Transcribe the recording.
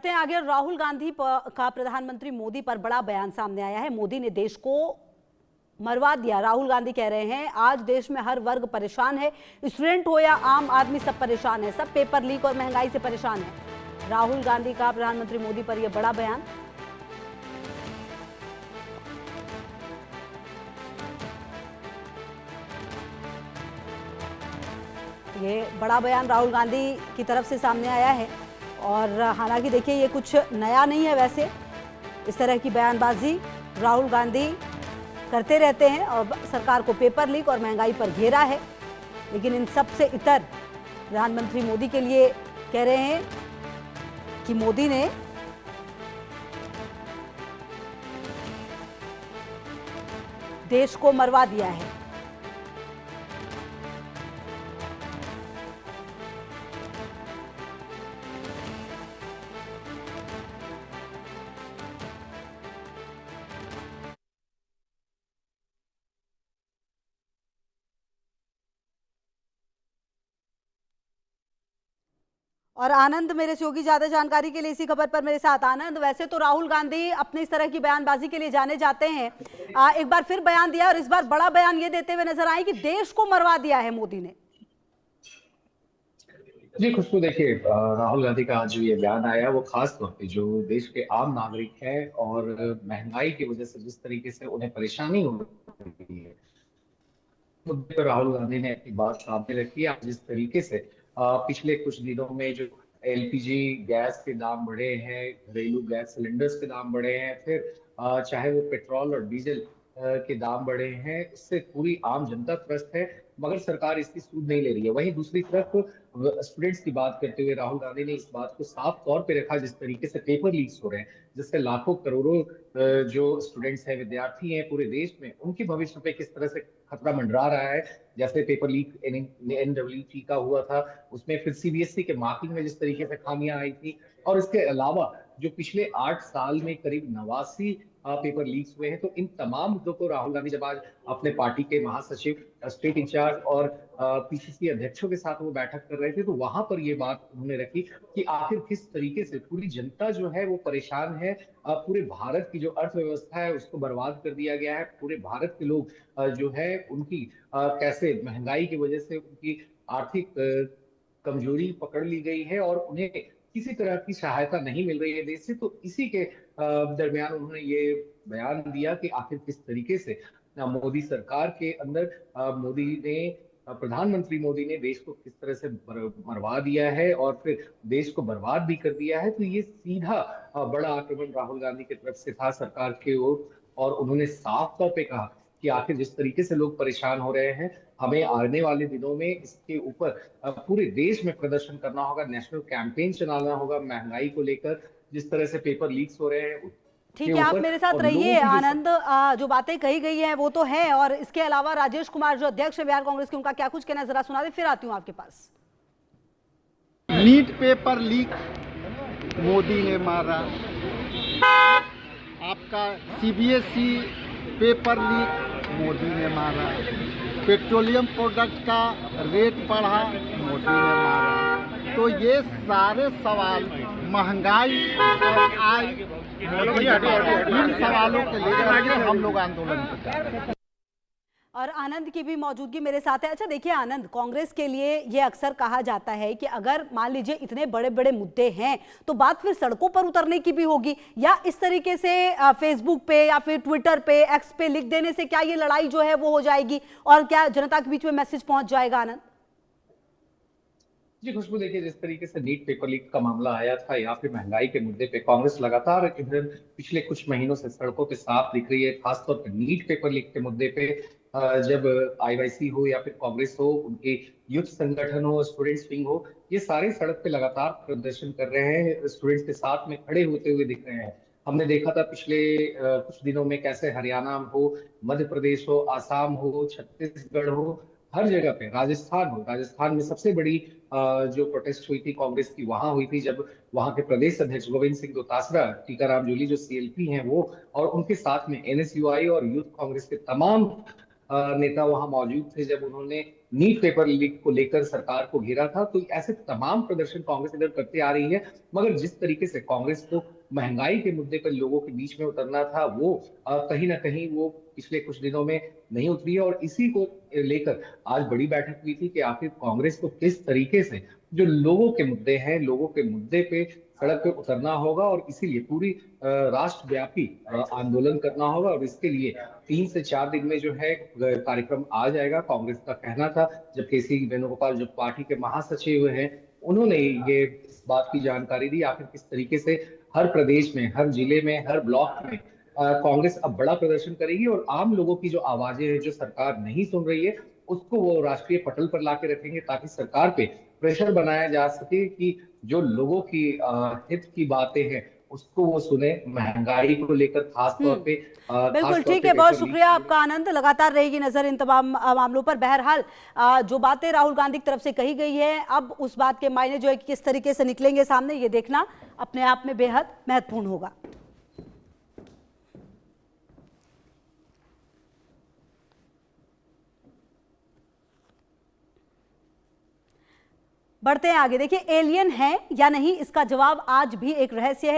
हैं आगे। राहुल गांधी का प्रधानमंत्री मोदी पर बड़ा बयान सामने आया है। मोदी ने देश को मरवा दिया। राहुल गांधी कह रहे हैं आज देश में हर वर्ग परेशान है, स्टूडेंट हो या आम आदमी, सब परेशान है, सब पेपर लीक और महंगाई से परेशान है। राहुल गांधी का प्रधानमंत्री मोदी पर यह बड़ा बयान। ये बड़ा बयान राहुल गांधी की तरफ से सामने आया है और हालांकि देखिए ये कुछ नया नहीं है। वैसे इस तरह की बयानबाजी राहुल गांधी करते रहते हैं और सरकार को पेपर लीक और महंगाई पर घेरा है, लेकिन इन सब से इतर प्रधानमंत्री मोदी के लिए कह रहे हैं कि मोदी ने देश को मरवा दिया है। और आनंद मेरे से होगी ज्यादा जानकारी के लिए इसी खबर पर मेरे साथ। आनंद, वैसे तो राहुल गांधी अपने इस तरह की बयानबाजी के लिए जाने जाते हैं, एक बार फिर बयान दिया और इस बार बड़ा बयान ये देते हुए नजर आए कि देश को मरवा दिया है मोदी ने। जी खुशबू, देखिए राहुल गांधी का आज जो ये बयान आया वो खास तौर पे जो देश के आम नागरिक है और महंगाई की वजह से जिस तरीके से उन्हें परेशानी हो रही है, मुद्दे पर राहुल गांधी ने अपनी बात सामने रखी। आज जिस तरीके से पिछले कुछ दिनों में जो एलपीजी गैस के दाम बढ़े हैं, घरेलू गैस सिलेंडर्स के दाम बढ़े हैं, फिर चाहे वो पेट्रोल और डीजल के दाम बढ़े हैं, इससे पूरी आम जनता त्रस्त है, मगर सरकार इसकी सूद नहीं ले रही है। वहीं दूसरी तरफ स्टूडेंट्स की बात करते हुए राहुल गांधी ने इस बात को साफ तौर पे रखा, जिस तरीके से पेपर लीक्स हो रहे हैं, जिससे लाखों करोड़ों जो स्टूडेंट्स हैं, विद्यार्थी हैं पूरे देश में, उनके भविष्य पे किस तरह से खतरा मंडरा रहा है। जैसे पेपर लीक एनडब्ल्यूटी का हुआ था, उसमें फिर सीबीएसई के मार्किंग में जिस तरीके से खामियां आई थी, और इसके अलावा जो पिछले 8 साल में करीब 89 पेपर लीक्स हुए हैं। तो इन तमाम मुद्दों को राहुल गांधी जब आज अपने पार्टी के महासचिव, स्टेट इंचार्ज और पीसीसी अध्यक्षों के साथ वो बैठक कर रहे थे, तो वहां पर ये बात उन्होंने रखी कि आखिर किस तरीके से पूरी जनता जो है वो परेशान है। पूरे भारत की जो अर्थव्यवस्था है उसको बर्बाद कर दिया गया है। पूरे भारत के लोग जो है उनकी कैसे महंगाई की वजह से उनकी आर्थिक कमजोरी पकड़ ली गई है और उन्हें किसी तरह की सहायता नहीं मिल रही है देश से। तो इसी के दरमियान उन्होंने ये बयान दिया कि आखिर किस तरीके से मोदी सरकार के अंदर मोदी ने प्रधानमंत्री मोदी ने देश को किस तरह से मरवा दिया है और फिर देश को बर्बाद भी कर दिया है। तो ये सीधा बड़ा आक्रमण राहुल गांधी की तरफ से था सरकार की ओर, और उन्होंने साफ तौर पे कहा कि आखिर जिस तरीके से लोग परेशान हो रहे हैं, हमें आने वाले दिनों में इसके ऊपर पूरे देश में प्रदर्शन करना होगा, नेशनल कैंपेन चलाना होगा महंगाई को लेकर, जिस तरह से पेपर लीक्स हो रहे हैं ठीक के है, आप ऊपर। मेरे साथ और लोगों रहिए की आनंद। जो बातें कही गई हैं वो तो है, और इसके अलावा राजेश कुमार जो अध्यक्ष है बिहार कांग्रेस के, उनका क्या कुछ कहना जरा सुना दे, फिर आती हूँ आपके पास। नीट पेपर लीक मोदी ने मारा, आपका सीबीएसई पेपर लीक मोदी ने मारा, पेट्रोलियम प्रोडक्ट का रेट बढ़ा मोदी ने मारा। तो ये सारे सवाल महंगाई और आय मोदी इन सवालों के लेकर हम लोग आंदोलन कर रहे हैं। और आनंद की भी मौजूदगी मेरे साथ है। अच्छा देखिए आनंद, कांग्रेस के लिए ये अक्सर कहा जाता है कि अगर मान लीजिए इतने बड़े बड़े मुद्दे हैं तो बात फिर सड़कों पर उतरने की भी होगी, या इस तरीके से फेसबुक पे या फिर ट्विटर पे, एक्स पे लिख देने से क्या ये लड़ाई जो है वो हो जाएगी और क्या जनता के बीच में मैसेज पहुंच जाएगा? आनंद जी खुशबू, देखिए जिस तरीके से नीट पेपर लीक का मामला आया था या फिर महंगाई के मुद्दे पे कांग्रेस लगातार इधर पिछले कुछ महीनों से सड़कों पे साफ दिख रही है, खासतौर पर नीट पेपर लीक के मुद्दे पे। जब आईवाईसी हो या फिर कांग्रेस हो, उनके यूथ संगठन हो, स्टूडेंट्स विंग हो, ये सारे सड़क पे लगातार प्रदर्शन कर रहे हैं, स्टूडेंट्स के साथ में खड़े होते हुए दिख रहे हैं। हमने देखा था पिछले कुछ दिनों में कैसे हरियाणा हो, मध्य प्रदेश हो, आसाम हो, छत्तीसगढ़ हो, हर जगह पे, राजस्थान हो, राजस्थान में सबसे बड़ी जो प्रोटेस्ट हुई थी कांग्रेस की वहां हुई थी, जब वहां के प्रदेश अध्यक्ष गोविंद सिंह दोतासरा, टीकाराम जूली जो सीएलपी हैं वो, और उनके साथ में एनएसयूआई और यूथ कांग्रेस के तमाम नेता वहां मौजूद थे जब उन्होंने नीट पेपर लीक को लेकर सरकार को घेरा था। तो ऐसे तमाम प्रदर्शन कांग्रेस इधर करते आ रही है, मगर जिस तरीके से कांग्रेस को महंगाई के मुद्दे पर लोगों के बीच में उतरना था, वो कहीं ना कहीं वो पिछले कुछ दिनों में नहीं उतरी है। और इसी को लेकर आज बड़ी बैठक हुई थी कि आखिर कांग्रेस को किस तरीके से जो लोगों के मुद्दे हैं, लोगों के मुद्दे पे सड़क पे उतरना होगा, और इसीलिए पूरी राष्ट्रव्यापी आंदोलन करना होगा। और इसके लिए 3 से 4 दिन में जो है कार्यक्रम आ जाएगा, कांग्रेस का कहना था। जब केसी वेणुगोपाल जो पार्टी के महासचिव हैं, उन्होंने ये इस बात की जानकारी दी आखिर किस तरीके से हर प्रदेश में, हर जिले में, हर ब्लॉक में कांग्रेस अब बड़ा प्रदर्शन करेगी और आम लोगों की जो आवाजें हैं, जो सरकार नहीं सुन रही है, उसको वो राष्ट्रीय पटल पर लाके रखेंगे, ताकि सरकार पे प्रेशर बनाया जा सके कि जो लोगों की हित की बातें हैं उसको वो सुने। महंगाई को लेकर खास तौर पे बिल्कुल ठीक है, बहुत शुक्रिया आपका आनंद। लगातार रहेगी नजर इन तमाम मामलों पर। बहरहाल जो बातें राहुल गांधी की तरफ से कही गई है, अब उस बात के मायने जो है किस तरीके से निकलेंगे सामने, ये देखना अपने आप में बेहद महत्वपूर्ण होगा। बढ़ते हैं आगे। देखिए, एलियन है या नहीं, इसका जवाब आज भी एक रहस्य है।